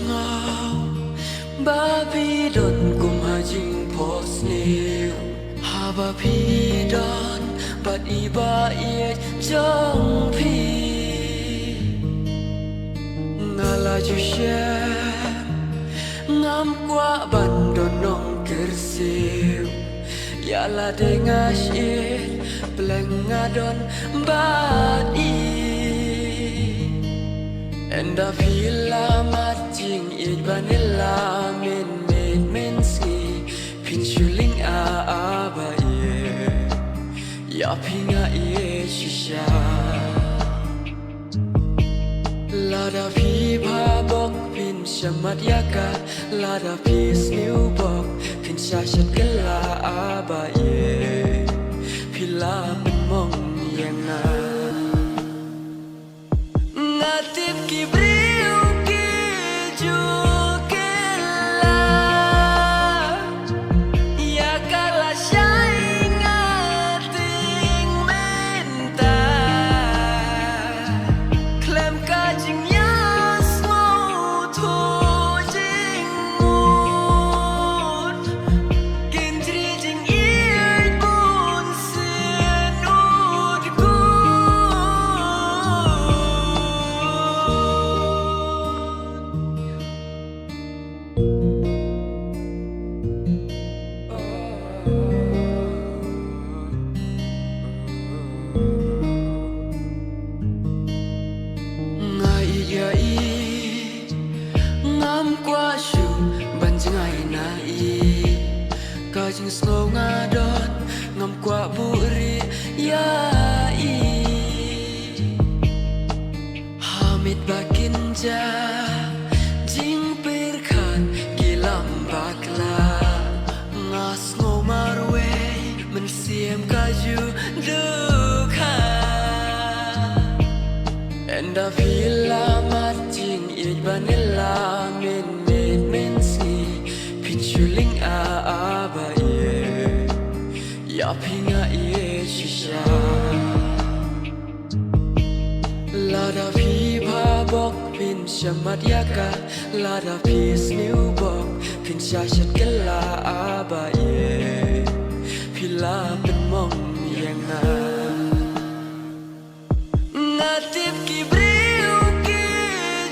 ngau babi don kum hajing pos niu haba pi don bat iba ie jong pi ngala ju shem ngam kwa ban don nong kersiu ya la dengas ie Blengadon bat i Enda vila matching it vanilla min ski pinchuling ba ye ya pinga ye shisha lada vi pa bok pin shamat yaka lada pis new bok pin shashat kala ba ye pila mong yang natip ki brio ki jukela ya kala shai ngating menta klem ka jing ya smo to jing moon kindri jing ear bun sin ud gu ngam qua shu ban jangai nai kajing snow ngadon ngam qua buri ya i hamid bakin ja jing perkan gilam bakla ngas snow marwe mensiem kaju dukha Enda vila matching it vanilla min ski pinchuling ba ye ya pinga ye shisha lada vi pa bok pin shamat yaka lada pis new bok pin shashat kala ba ye pila mong yang natip ki brio ki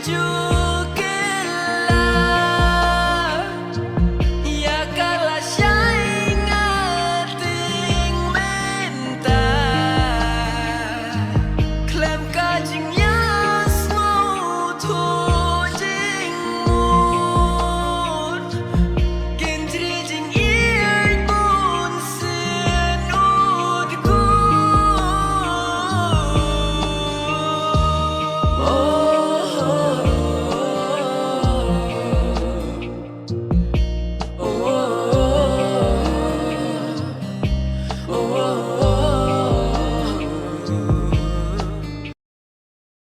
jukela ya kala shai ngating menta klem ka jing ya smo to jing moon kindri jing ear bun sin ud gu Oh